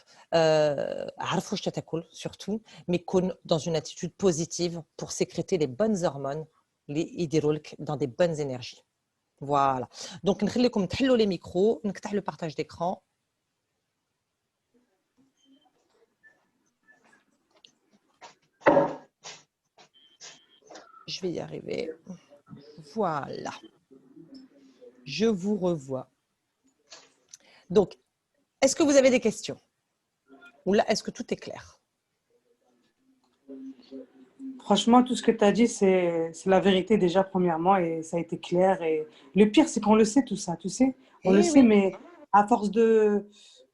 [SPEAKER 1] عرف واش تاكل surtout mais كون dans une attitude positive pour sécréter les bonnes hormones اللي يديروا لك dans des bonnes énergies voilà donc نخليكم تحلوا les micros نفتح le partage d'écran je vais y arriver voilà je vous revois donc est-ce que vous avez des questions ou là est-ce que tout est clair?
[SPEAKER 2] Franchement, tout ce que tu as dit, c'est la vérité déjà, premièrement, et ça a été clair. Et le pire, c'est qu'on le sait tout ça, tu sais. On le sait, mais à force de...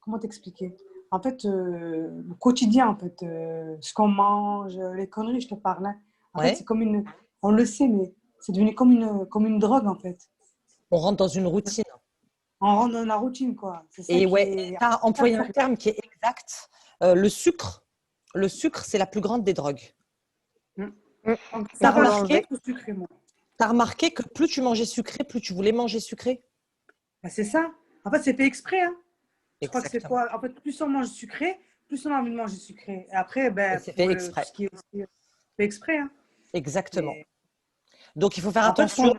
[SPEAKER 2] Comment t'expliquer? En fait, le quotidien, en fait, ce qu'on mange, les conneries, je te parle. Hein. En fait, c'est comme une... On le sait, mais c'est devenu comme une drogue, en fait.
[SPEAKER 1] On rentre dans une routine.
[SPEAKER 2] On rentre dans la routine, quoi.
[SPEAKER 1] Et ouais, tu as employé un terme qui est exact. Le sucre le sucre, c'est la plus grande des drogues.
[SPEAKER 2] Mm. Donc,
[SPEAKER 1] T'as
[SPEAKER 2] ça va
[SPEAKER 1] remarqué,
[SPEAKER 2] sucré ou sucré, moi.
[SPEAKER 1] t'as remarqué que plus tu mangeais sucré, plus tu voulais manger sucré?
[SPEAKER 2] Bah, c'est ça. En fait, c'est fait exprès. Hein. Je crois que c'est
[SPEAKER 1] Exactement.
[SPEAKER 2] quoi? En fait, plus on mange sucré, plus on a envie de manger sucré. Et après,
[SPEAKER 1] Et
[SPEAKER 2] ben,
[SPEAKER 1] c'est fait
[SPEAKER 2] pour tout
[SPEAKER 1] exprès.
[SPEAKER 2] ce qui est aussi fait exprès. Hein.
[SPEAKER 1] Exactement.
[SPEAKER 2] Mais
[SPEAKER 1] Donc, il faut faire
[SPEAKER 2] en fait,
[SPEAKER 1] attention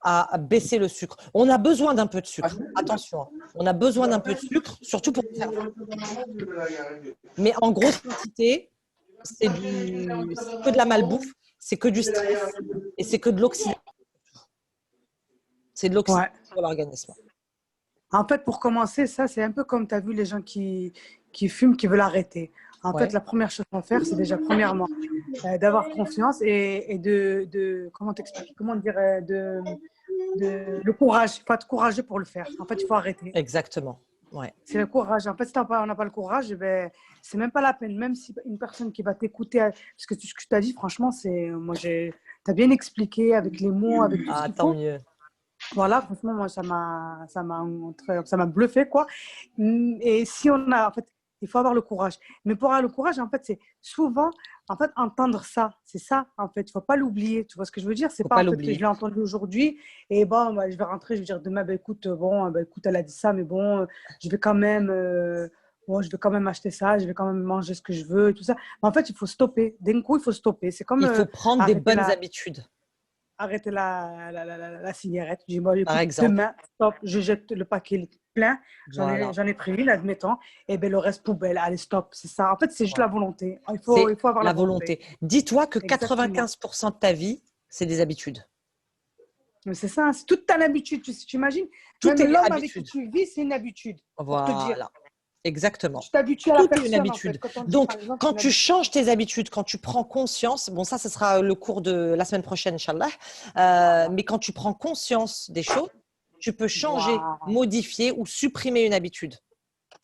[SPEAKER 1] à baisser le sucre. On a besoin d'un peu de sucre. Attention, hein. On a besoin d'un peu de sucre, surtout pour faire. Mais en grosse quantité, c'est que de la malbouffe, c'est que du stress et c'est que de l'oxydation. C'est de
[SPEAKER 2] ouais.
[SPEAKER 1] l'oxydation pour l'organisme.
[SPEAKER 2] En fait, pour commencer, ça, c'est un peu comme tu as vu les gens qui fument, qui veulent arrêter. En fait,
[SPEAKER 1] Ouais,
[SPEAKER 2] la première chose à faire, c'est déjà, premièrement, d'avoir confiance et comment t'expliquer, comment dire, le courage. Il faut être courageux pour le faire. En fait, il faut arrêter.
[SPEAKER 1] exactement. Ouais.
[SPEAKER 2] C'est le courage. En fait, si on n'a pas le courage, ben, c'est même pas la peine. Même si une personne qui va t'écouter, parce que tout ce que tu as dit, franchement, tu as bien expliqué avec les mots, avec tout ce
[SPEAKER 1] Ah,
[SPEAKER 2] qu'il
[SPEAKER 1] tant
[SPEAKER 2] faut.
[SPEAKER 1] mieux.
[SPEAKER 2] Voilà, franchement, moi, ça m'a bluffé, quoi. Et si on a, en fait, il faut avoir le courage. Mais pour avoir le courage, en fait, c'est souvent, en fait, entendre ça. C'est ça, en fait. Il faut pas l'oublier. Tu vois ce que je veux dire? C'est
[SPEAKER 1] Faut
[SPEAKER 2] pas,
[SPEAKER 1] pas
[SPEAKER 2] en fait, je
[SPEAKER 1] l'oublier.
[SPEAKER 2] l'ai entendu aujourd'hui et bon, bah, je vais rentrer, je vais dire demain, bah, écoute, bon, bah, écoute, elle a dit ça, mais bon, je vais quand même, bon, je vais quand même acheter ça, je vais quand même manger ce que je veux et tout ça. Mais en fait, il faut stopper. D'un coup, il faut stopper. C'est comme
[SPEAKER 1] Il faut prendre des
[SPEAKER 2] arrêter
[SPEAKER 1] bonnes
[SPEAKER 2] la,
[SPEAKER 1] habitudes,
[SPEAKER 2] arrêter la cigarette. Je dis, bon,
[SPEAKER 1] par
[SPEAKER 2] écoute,
[SPEAKER 1] exemple.
[SPEAKER 2] demain, stop, je jette le paquet plein.
[SPEAKER 1] Voilà.
[SPEAKER 2] J'en ai pris une, admettons. Et bien, le reste, poubelle. Allez, stop. C'est ça. En fait, c'est juste la
[SPEAKER 1] Voilà.
[SPEAKER 2] volonté.
[SPEAKER 1] C'est
[SPEAKER 2] Il faut avoir la
[SPEAKER 1] la
[SPEAKER 2] volonté.
[SPEAKER 1] volonté. Dis-toi que
[SPEAKER 2] Exactement.
[SPEAKER 1] 95% de ta vie, c'est des habitudes.
[SPEAKER 2] Mais c'est ça. C'est toute ta habitude. Tu imagines,
[SPEAKER 1] Tout
[SPEAKER 2] même
[SPEAKER 1] est
[SPEAKER 2] l'homme avec qui
[SPEAKER 1] habitude.
[SPEAKER 2] tu vis, c'est une habitude. Pour te dire.
[SPEAKER 1] Voilà. Exactement.
[SPEAKER 2] Tu t'habitues à la
[SPEAKER 1] Tout est une
[SPEAKER 2] personne, en fait.
[SPEAKER 1] habitude.
[SPEAKER 2] Quand on dit,
[SPEAKER 1] Donc,
[SPEAKER 2] par exemple, c'est
[SPEAKER 1] quand
[SPEAKER 2] une
[SPEAKER 1] tu
[SPEAKER 2] habitude.
[SPEAKER 1] changes tes habitudes, quand tu prends conscience, bon, ça, ce sera le cours de la semaine prochaine, Inch'Allah,
[SPEAKER 2] Voilà.
[SPEAKER 1] mais quand tu prends conscience des choses, tu peux changer,
[SPEAKER 2] Voilà.
[SPEAKER 1] modifier ou supprimer une habitude.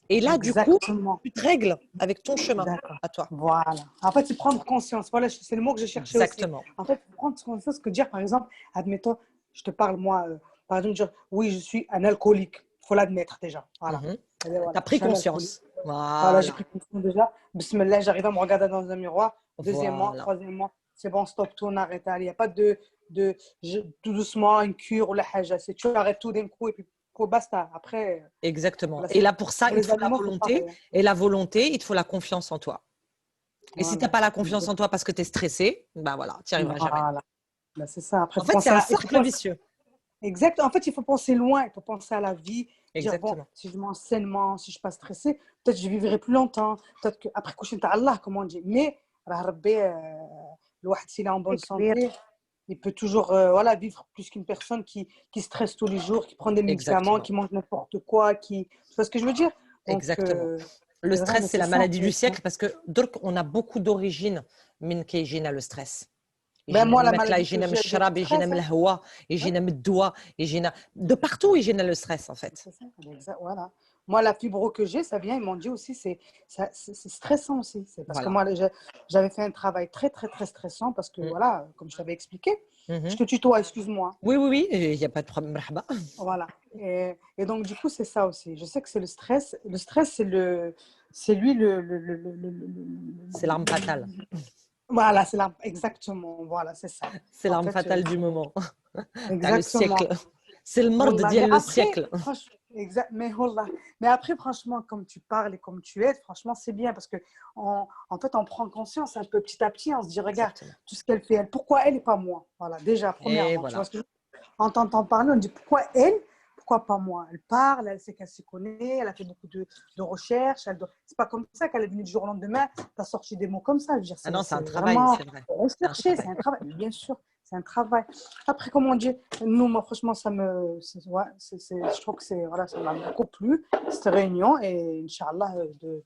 [SPEAKER 1] Et là, du coup,
[SPEAKER 2] Exactement.
[SPEAKER 1] tu te règles avec ton chemin
[SPEAKER 2] D'accord.
[SPEAKER 1] à toi.
[SPEAKER 2] Voilà. En fait, c'est prendre conscience. Voilà, c'est le mot que je cherchais aussi.
[SPEAKER 1] Exactement.
[SPEAKER 2] En fait, prendre conscience que dire, par exemple, admettons, je te parle, moi, par exemple, dire, oui, je suis un alcoolique. Il faut l'admettre déjà. Voilà.
[SPEAKER 1] Mhm.
[SPEAKER 2] Eh bien,
[SPEAKER 1] Tu
[SPEAKER 2] voilà.
[SPEAKER 1] as
[SPEAKER 2] Je
[SPEAKER 1] pris
[SPEAKER 2] suis un alcoolique.
[SPEAKER 1] conscience.
[SPEAKER 2] Voilà, j'ai
[SPEAKER 1] Voilà.
[SPEAKER 2] pris conscience déjà. Bismillah, j'arrive à me regarder dans un miroir. Deuxièmement,
[SPEAKER 1] Voilà.
[SPEAKER 2] troisièmement, c'est bon, stop, tout, on arrête. Allez, il n'y a pas tout doucement, une cure ou la haja. C'est tu arrêtes tout d'un coup et puis basta. Après,
[SPEAKER 1] Exactement.
[SPEAKER 2] voilà,
[SPEAKER 1] Et là, pour ça,
[SPEAKER 2] pour
[SPEAKER 1] il te
[SPEAKER 2] les
[SPEAKER 1] faut la
[SPEAKER 2] animaux, c'est
[SPEAKER 1] volonté.
[SPEAKER 2] pareil. Hein.
[SPEAKER 1] Et la volonté, il te faut la confiance en toi. Et si tu n'as
[SPEAKER 2] Voilà.
[SPEAKER 1] pas la confiance en toi parce que tu es stressé, ben voilà, tu n'y arriveras jamais.
[SPEAKER 2] Voilà. Ben, c'est ça. Après,
[SPEAKER 1] En fait, c'est un
[SPEAKER 2] il faut
[SPEAKER 1] cercle
[SPEAKER 2] penser.
[SPEAKER 1] vicieux.
[SPEAKER 2] Exact. En fait, il faut penser loin. Il faut penser à la vie. Dire, bon,
[SPEAKER 1] Exactement.
[SPEAKER 2] si je mange sainement, si je ne suis pas stressée, peut-être que je vivrai plus longtemps. Peut-être qu'après, coucher Allah, comme on dit. Mais, Rabbi, le wahd, s'il est en bonne santé, il peut toujours voilà, vivre plus qu'une personne qui stresse tous les jours, qui prend des médicaments,
[SPEAKER 1] Exactement.
[SPEAKER 2] qui mange n'importe quoi. Tu vois ce que je veux dire? Donc,
[SPEAKER 1] Exactement. Le
[SPEAKER 2] c'est vrai,
[SPEAKER 1] stress,
[SPEAKER 2] mais
[SPEAKER 1] c'est
[SPEAKER 2] c'est
[SPEAKER 1] la
[SPEAKER 2] ça, en
[SPEAKER 1] maladie du
[SPEAKER 2] fait. Hein.
[SPEAKER 1] siècle parce que donc, on a beaucoup d'origines من كيجينا le stress.
[SPEAKER 2] Ben,
[SPEAKER 1] يجينا
[SPEAKER 2] moi,
[SPEAKER 1] من
[SPEAKER 2] la
[SPEAKER 1] الماكلة
[SPEAKER 2] maladie que
[SPEAKER 1] يجينا من
[SPEAKER 2] j'ai de
[SPEAKER 1] الشراب يجينا
[SPEAKER 2] stress,
[SPEAKER 1] من
[SPEAKER 2] hein,
[SPEAKER 1] الهواء يجينا من الدواء يجينا de partout يجينا le stress en fait.
[SPEAKER 2] c'est ça, voilà. Moi, la fibro que j'ai, ça vient, ils m'ont dit aussi, c'est stressant aussi. C'est parce que
[SPEAKER 1] Voilà.
[SPEAKER 2] moi, j'avais fait un travail très, très, très stressant parce que,
[SPEAKER 1] Mm.
[SPEAKER 2] voilà, comme je t'avais expliqué, je
[SPEAKER 1] Mhm.
[SPEAKER 2] te tutoie, excuse-moi.
[SPEAKER 1] Oui, oui, oui, il n'y a pas de problème. مرحبا.
[SPEAKER 2] Voilà. Et donc, du coup, c'est ça aussi. Je sais que c'est le stress. Le stress, c'est lui
[SPEAKER 1] C'est l'arme fatale.
[SPEAKER 2] voilà, c'est là, exactement. Voilà, c'est ça.
[SPEAKER 1] C'est
[SPEAKER 2] En
[SPEAKER 1] l'arme
[SPEAKER 2] fait,
[SPEAKER 1] fatale du moment. T'as le
[SPEAKER 2] exactement.
[SPEAKER 1] siècle. C'est le mord
[SPEAKER 2] Wallah. Mais
[SPEAKER 1] ديال le
[SPEAKER 2] après,
[SPEAKER 1] siècle.
[SPEAKER 2] exact, mais, wallah. Mais après, franchement, comme tu parles et comme tu es, franchement, c'est bien parce que en fait, on prend conscience un peu petit à petit, on se dit, regarde,
[SPEAKER 1] Exactement.
[SPEAKER 2] tout ce qu'elle fait, elle, pourquoi elle et pas moi? Voilà, déjà,
[SPEAKER 1] Et
[SPEAKER 2] premièrement, tu vois
[SPEAKER 1] voilà.
[SPEAKER 2] ce que je veux dire? En t'entendant parler, on dit, pourquoi elle? Pourquoi pas moi? Elle parle, elle sait qu'elle se connaît, elle a fait beaucoup de recherches. C'est pas comme ça qu'elle est venue du jour au lendemain, tu as sorti des mots comme ça. Je veux dire,
[SPEAKER 1] Ah non, c'est un
[SPEAKER 2] c'est
[SPEAKER 1] travail,
[SPEAKER 2] vraiment
[SPEAKER 1] c'est vrai. C'est un
[SPEAKER 2] recherché, c'est
[SPEAKER 1] travail.
[SPEAKER 2] un travail. Bien sûr, c'est un travail. Après, comme on dit, nous, moi, franchement, ouais, je trouve que voilà, ça m'a beaucoup plu, cette réunion, et Inch'Allah, de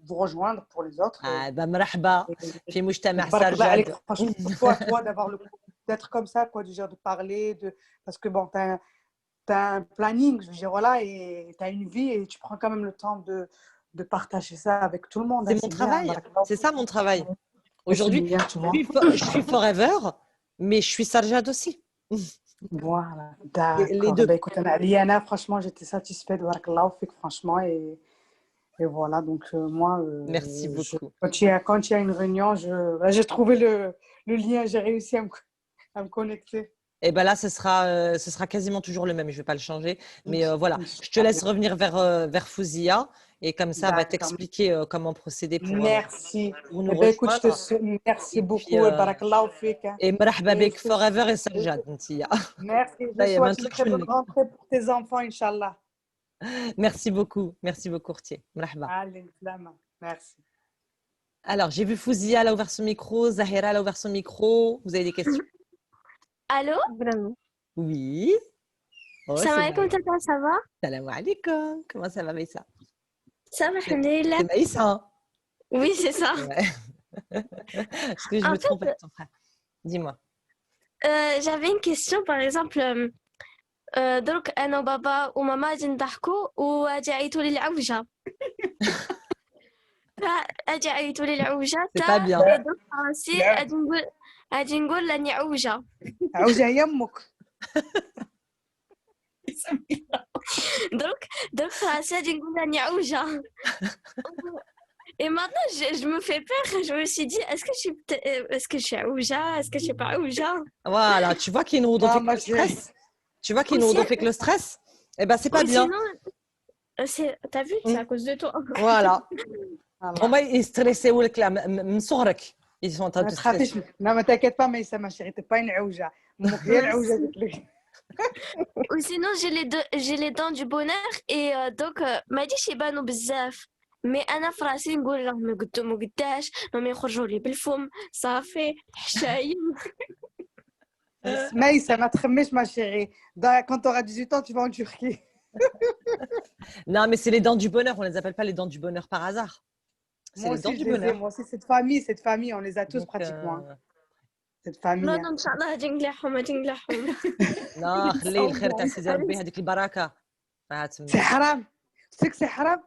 [SPEAKER 2] vous rejoindre pour les autres.
[SPEAKER 1] Ah, bah, مرحبا في
[SPEAKER 2] Et
[SPEAKER 1] مجتمع
[SPEAKER 2] barakallah alayk,
[SPEAKER 1] سرجاد.
[SPEAKER 2] franchement, surtout à toi d'avoir d'être comme ça, quoi, du genre de parler, parce que bon, t'as un planning, je veux dire, voilà, et tu as une vie, et tu prends quand même le temps de partager ça avec tout le monde. Hein,
[SPEAKER 1] C'est mon
[SPEAKER 2] c'est bien,
[SPEAKER 1] travail.
[SPEAKER 2] barakallah.
[SPEAKER 1] C'est ça mon travail.
[SPEAKER 2] Et c'est
[SPEAKER 1] Aujourd'hui,
[SPEAKER 2] bien, tu vois.
[SPEAKER 1] je suis forever, mais je suis Sarjad aussi.
[SPEAKER 2] Voilà,
[SPEAKER 1] Les
[SPEAKER 2] d'accord.
[SPEAKER 1] deux.
[SPEAKER 2] Ben, écoute, Liana, franchement, j'étais satisfaite, barakallah, fait que franchement, Et voilà, donc moi,
[SPEAKER 1] Merci beaucoup.
[SPEAKER 2] quand il y a une réunion, j'ai trouvé le lien, j'ai réussi à me connecter.
[SPEAKER 1] Et ben là, ce sera quasiment toujours le même. Je vais pas le changer. Mais voilà, je te laisse
[SPEAKER 2] Inch'Allah.
[SPEAKER 1] revenir vers Fouzia et comme ça, elle va
[SPEAKER 2] D'accord.
[SPEAKER 1] t'expliquer comment procéder
[SPEAKER 2] Merci.
[SPEAKER 1] pour nous
[SPEAKER 2] Eh bien, écoute,
[SPEAKER 1] rejoindre.
[SPEAKER 2] merci
[SPEAKER 1] Et puis,
[SPEAKER 2] beaucoup et barakallahu fik.
[SPEAKER 1] et مرحبا
[SPEAKER 2] Et
[SPEAKER 1] بك forever et سرجاد انتيا.
[SPEAKER 2] merci. Je
[SPEAKER 1] Ça y est, ما
[SPEAKER 2] souhaite une
[SPEAKER 1] نطلقش
[SPEAKER 2] très bonne
[SPEAKER 1] منك.
[SPEAKER 2] rentrée pour tes enfants, Inch'Allah.
[SPEAKER 1] Merci beaucoup, Rtier. مرحبا.
[SPEAKER 2] Allez, Slama. Merci.
[SPEAKER 1] Alors, j'ai vu Fouzia, elle a ouvert son micro, Zahira, elle a ouvert son micro. Vous avez des questions?
[SPEAKER 3] Allô?
[SPEAKER 4] Vraiment.
[SPEAKER 1] Oui. Oh,
[SPEAKER 3] Salam
[SPEAKER 1] c'est
[SPEAKER 3] alaikum,
[SPEAKER 1] Maïssa.
[SPEAKER 3] tata, ça va?
[SPEAKER 1] Salam alaikum. Comment ça va, Maïssa?
[SPEAKER 3] Ça va,
[SPEAKER 1] C'est
[SPEAKER 3] alhamdoulilah.
[SPEAKER 1] Maïssa, hein?
[SPEAKER 3] Oui, c'est ça.
[SPEAKER 1] Ouais. Est-ce que je
[SPEAKER 3] En
[SPEAKER 1] me
[SPEAKER 3] fait,
[SPEAKER 1] trompe avec ton frère? Dis-moi.
[SPEAKER 3] j'avais une question, par exemple, درك أنا وبابا وماما غادي نضحكوا وغادي يعيطوا لي العوجة. غادي يعيطوا لي العوجة
[SPEAKER 1] C'est pas bien.
[SPEAKER 3] درك راسي غادي نقول راني عوجة.
[SPEAKER 2] عوجة يمك.
[SPEAKER 3] درك راسي غادي نقول راني عوجة. Et maintenant, je me fais peur. Je me suis dit, est-ce que je suis Aouja? Est-ce que je suis pas Aouja?
[SPEAKER 1] Voilà, tu vois qu'il nous fait
[SPEAKER 2] ما
[SPEAKER 1] le stress. Tu vois qu'il nous
[SPEAKER 3] Aussi-
[SPEAKER 1] fait le stress. Eh ben, c'est pas
[SPEAKER 3] Ou
[SPEAKER 1] bien.
[SPEAKER 3] sinon, t'as vu, c'est à cause de toi.
[SPEAKER 1] Voilà.
[SPEAKER 2] Voilà.
[SPEAKER 1] هما يستريسيو لك من صغرك. Ils sont en train de
[SPEAKER 2] ما
[SPEAKER 1] te
[SPEAKER 2] تخافيش.
[SPEAKER 1] stresser.
[SPEAKER 2] Non, mais t'inquiète pas, mais ça, ma chérie, t'es pas une عوجة. امك هي العوجة قلت لك.
[SPEAKER 3] Ou sinon, j'ai les dents du bonheur et donc, ما يجيش يبانوا بزاف. Mais أنا في راسي نقول راهم يقدموا قداش راهم يخرجوا لي بالفم صافي حشايم.
[SPEAKER 2] Maïssa, ma تخمش ma chérie. Quand tu auras 18 ans, tu vas en Turquie.
[SPEAKER 1] Non, mais c'est les dents du bonheur. On les appelle pas les dents du bonheur par hasard. C'est
[SPEAKER 2] Moi
[SPEAKER 1] les dents
[SPEAKER 2] aussi,
[SPEAKER 1] du
[SPEAKER 2] je les ai.
[SPEAKER 1] bonheur.
[SPEAKER 2] Moi aussi, cette famille, on les a tous
[SPEAKER 1] Donc,
[SPEAKER 2] pratiquement. hein. Cette famille.
[SPEAKER 3] لا
[SPEAKER 2] hein.
[SPEAKER 3] إن شاء الله غادي نقلعهم غادي نقلعهم.
[SPEAKER 1] لا خليه الخير تاع سيدي ربي هذيك البركه.
[SPEAKER 2] C'est haram. Tu sais que c'est haram?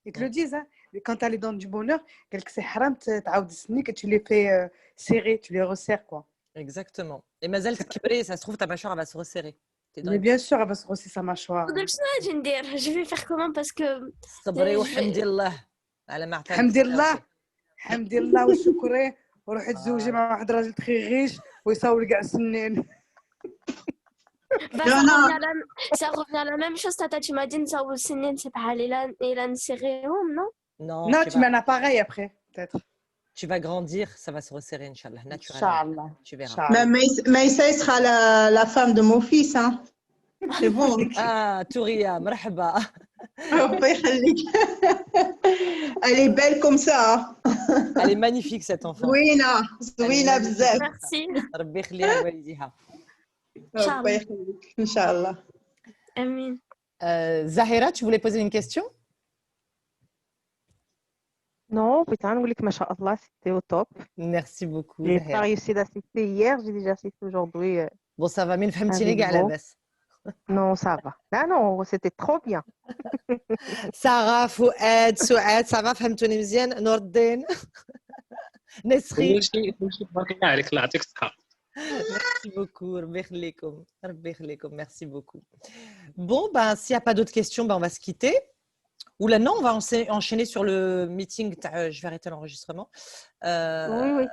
[SPEAKER 2] Ils te le disent. Hein. Quand tu as les dents du bonheur, quelque c'est haram, تعاود السنين que tu les fais serrer, tu les resserres. Quoi.
[SPEAKER 1] Exactement. Et mazal تكبري, ça se trouve ta mâchoire elle va se resserrer. Tes dents,
[SPEAKER 2] Mais bien sûr, elle va se resserrer sa mâchoire.
[SPEAKER 3] Donc, شنو غادي ندير؟ Je vais faire comment parce que
[SPEAKER 1] صبري
[SPEAKER 3] je
[SPEAKER 1] وحمدي الله على ما عطاك.
[SPEAKER 2] الحمد لله الحمد لله والشكر وروحي تزوجي مع واحد راجل تخيغيش ويصاول كاع السنين.
[SPEAKER 3] Bah, ça revient à la même chose. Tata, tu m'as dit نصاول السنين تبعها إلا نسيغيهم non?
[SPEAKER 1] Non,
[SPEAKER 2] Non, tu mets un appareil après, peut-être.
[SPEAKER 1] tu vas grandir, ça va se resserrer, Inch'Allah, naturellement.
[SPEAKER 2] Inch'Allah.
[SPEAKER 1] Tu verras.
[SPEAKER 2] Inch'Allah.
[SPEAKER 4] Maïssa sera la femme de mon fils. Hein. C'est bon.
[SPEAKER 1] Ah, Touria, مرحبا.
[SPEAKER 4] الله يخليك. Elle est belle comme ça.
[SPEAKER 1] Elle est magnifique cette enfant.
[SPEAKER 4] زوينة زوينة بزاف.
[SPEAKER 3] Merci.
[SPEAKER 1] ربي يخليها لوالديها.
[SPEAKER 4] الله يخليك إن شاء الله.
[SPEAKER 3] Amin.
[SPEAKER 1] Zahira, tu voulais poser une question?
[SPEAKER 5] Non, putain, نقول لك ما شاء الله, c'était au top.
[SPEAKER 1] Merci beaucoup.
[SPEAKER 5] J'ai pas
[SPEAKER 1] Zahira.
[SPEAKER 5] réussi d'assister hier, j'ai déjà assisté aujourd'hui.
[SPEAKER 1] Bon, ça va, mais فهمتيني كاع لاباس.
[SPEAKER 5] Non, ça va. Ah non, c'était trop bien.
[SPEAKER 1] سارة، فؤاد، سعاد، ça va فهمتوني مزيان؟ نور الدين، نسرين.
[SPEAKER 6] كلشي تبارك الله عليك، الله يعطيك الصحة.
[SPEAKER 1] Merci beaucoup, ربي يخليكم، ربي يخليكم, merci beaucoup. Bon, ben, s'il n'y a pas d'autres questions, ben, on va se quitter. Ou là, non, on va enchaîner sur le meeting. Je vais arrêter l'enregistrement.
[SPEAKER 5] Oui, oui.